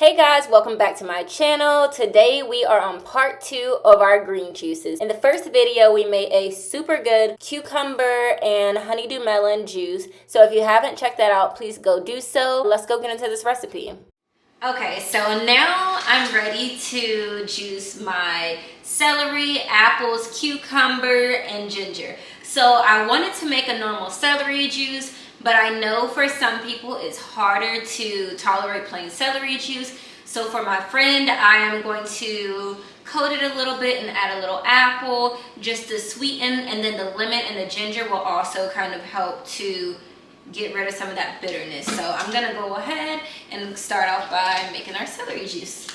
Hey guys, welcome back to my channel. Today we are on part 2 of our green juices. In the first video, we made a super good cucumber and honeydew melon juice. So if you haven't checked that out, please go do so. Let's go get into this recipe. Okay, so now I'm ready to juice my celery, apples, cucumber, and ginger. So I wanted to make a normal celery juice, but I know for some people it's harder to tolerate plain celery juice. So for my friend, I am going to coat it a little bit and add a little apple just to sweeten, and then the lemon and the ginger will also kind of help to get rid of some of that bitterness. So I'm gonna go ahead and start off by making our celery juice.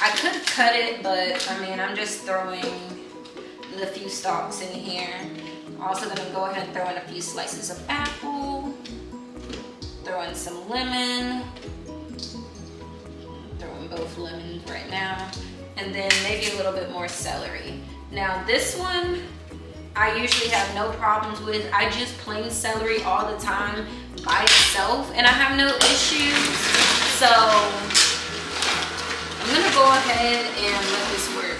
I could cut it, but I mean, I'm just throwing the few stalks in here. Also gonna go ahead and throw in a few slices of apple, throw in some lemon, throw in both lemons right now, and then maybe a little bit more celery. Now this one, I usually have no problems with. I juice plain celery all the time by itself and I have no issues. So I'm gonna go ahead and let this work,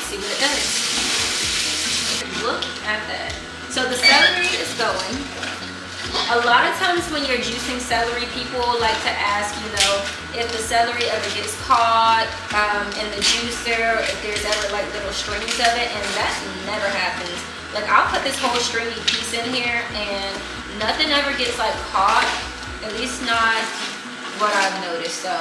see what it does. Look at that. So the celery is going. A lot of times when you're juicing celery, people like to ask, you know, if the celery ever gets caught in the juicer, if there's ever like little strings of it, and that never happens. Like I'll put this whole stringy piece in here and nothing ever gets like caught, at least not what I've noticed. So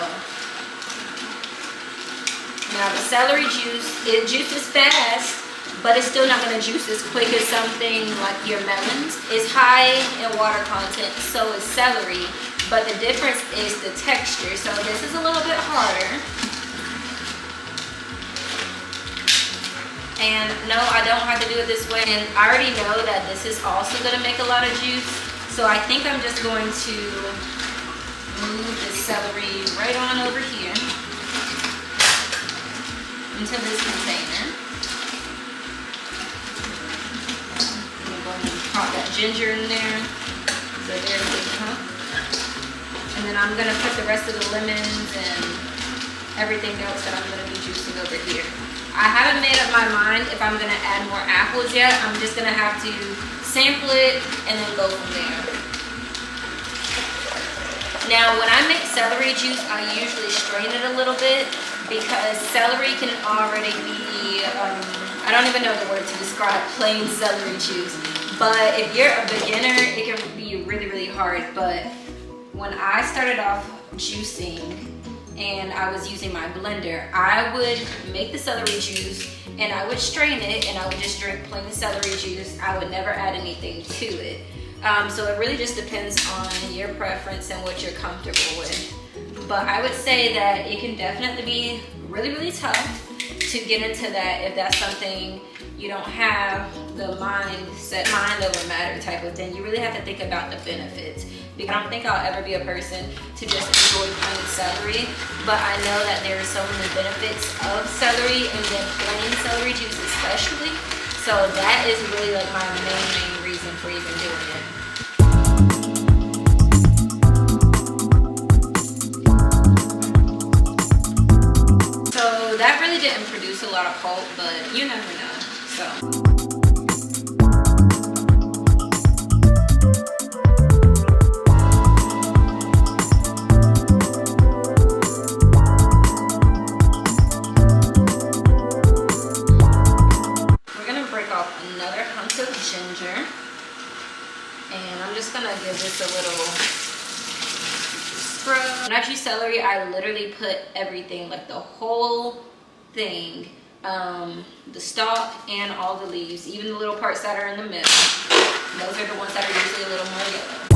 now the celery juice, it juices fast, but it's still not going to juice as quick as something like your melons. It's high in water content, so is celery, but the difference is the texture. So this is a little bit harder. And no, I don't have to do it this way. And I already know that this is also going to make a lot of juice. So I think I'm just going to move the celery right on over here into this container. Pop that ginger in there. So there's a big hump. And then I'm gonna put the rest of the lemons and everything else that I'm gonna be juicing over here. I haven't made up my mind if I'm gonna add more apples yet. I'm just gonna have to sample it and then go from there. Now when I make celery juice, I usually strain it a little bit because celery can already be, I don't even know the word to describe plain celery juice. But if you're a beginner, it can be really, really hard. But when I started off juicing and I was using my blender, I would make the celery juice and I would strain it and I would just drink plain celery juice. I would never add anything to it. So it really just depends on your preference and what you're comfortable with. But I would say that it can definitely be really, really tough to get into that if that's something you don't have the mind over matter type of thing. You really have to think about the benefits. Because I don't think I'll ever be a person to just enjoy plain celery, but I know that there are so many benefits of celery and then plain celery juice especially. So that is really like my main reason for even doing it. So that really didn't produce a lot of pulp, but you never know. So we're gonna break off another hunk of ginger, and I'm just gonna give this a little scrub. When I juice celery, I literally put everything, like the whole thing. The stalk and all the leaves, even the little parts that are in the middle. Those are the ones that are usually a little more yellow.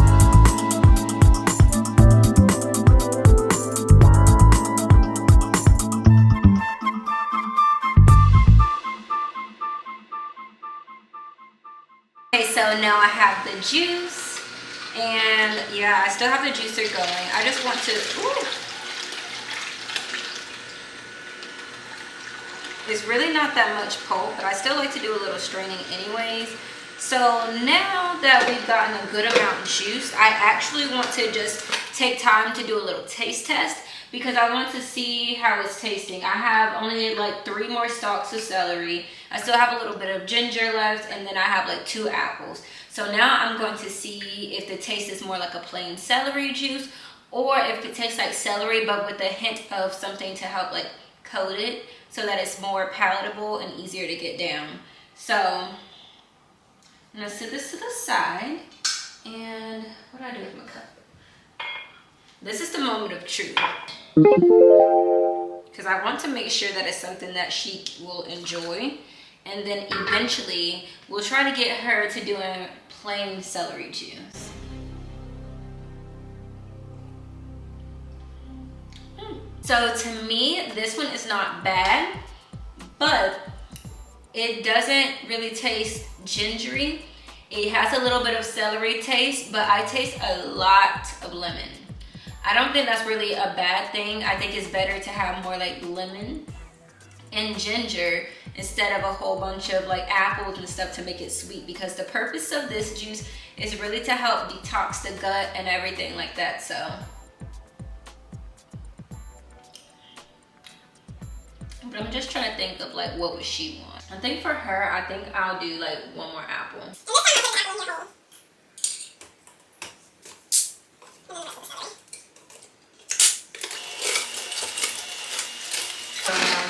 Okay, so now I have the juice, and yeah, I still have the juicer going. I just want to, It's really not that much pulp, but I still like to do a little straining anyways. So now that we've gotten a good amount of juice, I actually want to just take time to do a little taste test. because I want to see how it's tasting. I have only like 3 more stalks of celery. I still have a little bit of ginger left, and then I have like 2 apples. So now I'm going to see if the taste is more like a plain celery juice, or if it tastes like celery but with a hint of something to help like coat it so that it's more palatable and easier to get down. So I'm gonna set this to the side, and what do I do with my cup? This is the moment of truth, because I want to make sure that it's something that she will enjoy, and then eventually we'll try to get her to doing plain celery juice. So to me, this one is not bad, but it doesn't really taste gingery. It has a little bit of celery taste, but I taste a lot of lemon. I don't think that's really a bad thing. I think it's better to have more like lemon and ginger instead of a whole bunch of like apples and stuff to make it sweet, because the purpose of this juice is really to help detox the gut and everything like that. So but I'm just trying to think of like what would she want. I think for her, I think I'll do like 1 more apple.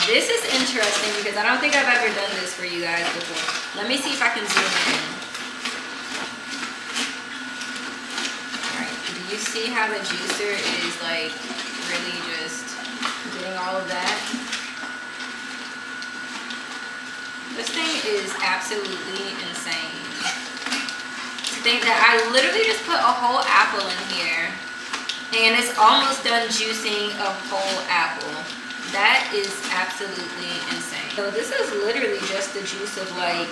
This is interesting because I don't think I've ever done this for you guys before. Let me see if I can zoom in. Alright, do you see how the juicer is like really just getting all of that? This thing is absolutely insane. To think that I literally just put a whole apple in here and it's almost done juicing a whole apple. That is absolutely insane. So this is literally just the juice of like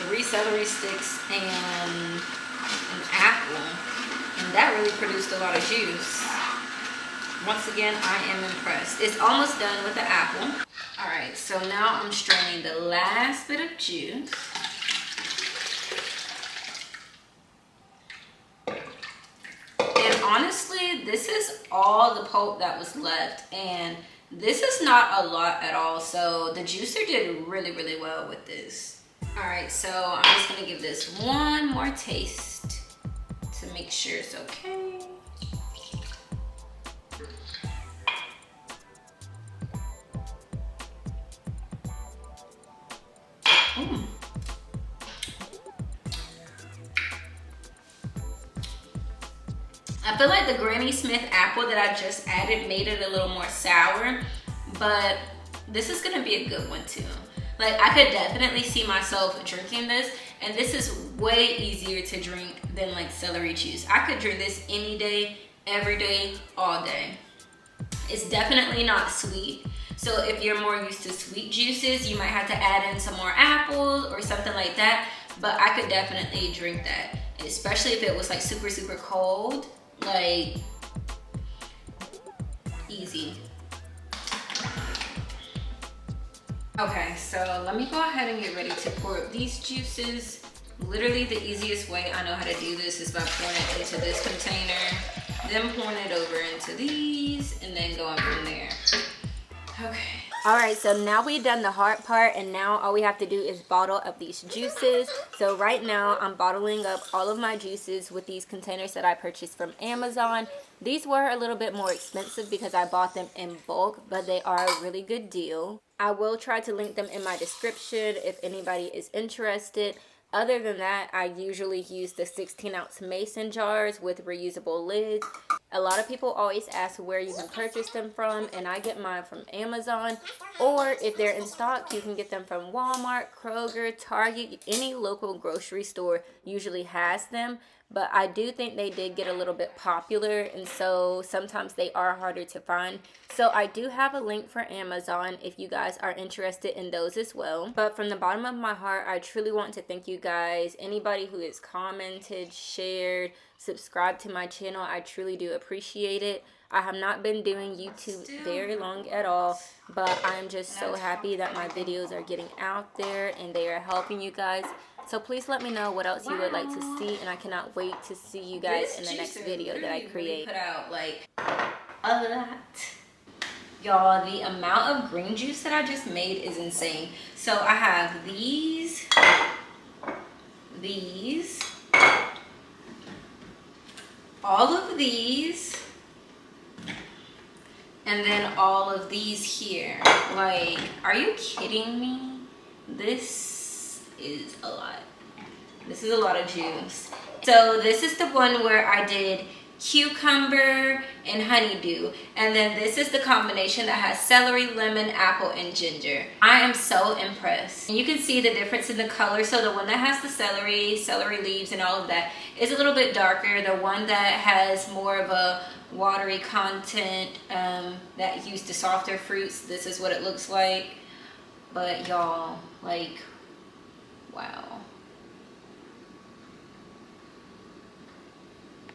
3 celery sticks and an apple. And that really produced a lot of juice. Once again, I am impressed. It's almost done with the apple. All right, so now I'm straining the last bit of juice. And honestly, this is all the pulp that was left. And this is not a lot at all. So the juicer did really, really well with this. All right, so I'm just gonna give this 1 more taste to make sure it's okay. I feel like the Granny Smith apple that I just added made it a little more sour, but this is gonna be a good one too. Like, I could definitely see myself drinking this, and this is way easier to drink than like celery juice. I could drink this any day, every day, all day. It's definitely not sweet. So if you're more used to sweet juices, you might have to add in some more apples or something like that. But I could definitely drink that, especially if it was like super, super cold. Like, easy. Okay, so let me go ahead and get ready to pour up these juices. Literally the easiest way I know how to do this is by pouring it into this container, then pouring it over into these, and then going from there. Okay. All right, so now we've done the hard part, and now all we have to do is bottle up these juices. So right now I'm bottling up all of my juices with these containers that I purchased from Amazon. These were a little bit more expensive because I bought them in bulk, but they are a really good deal. I will try to link them in my description if anybody is interested. Other than that, I usually use the 16-ounce mason jars with reusable lids. A lot of people always ask where you can purchase them from, and I get mine from Amazon. Or if they're in stock, you can get them from Walmart, Kroger, Target. Any local grocery store usually has them. But I do think they did get a little bit popular, and so sometimes they are harder to find. So I do have a link for Amazon if you guys are interested in those as well. But from the bottom of my heart, I truly want to thank you guys. Anybody who has commented, shared, subscribed to my channel, I truly do appreciate it. I have not been doing YouTube very long at all, but I'm just so happy that my videos are getting out there and they are helping you guys. So please let me know what else you would like to see, and I cannot wait to see you guys in the next video that I create. Put out like a lot. Y'all, the amount of green juice that I just made is insane. So I have these, all of these, and then all of these here. Like, are you kidding me? This is a lot. This is a lot of juice. So this is the one where I did cucumber and honeydew, and then this is the combination that has celery, lemon, apple, and ginger. I am so impressed. And you can see the difference in the color. So the one that has the celery leaves and all of that is a little bit darker. The one that has more of a watery content, that used the softer fruits, this is what it looks like. But y'all, like, wow.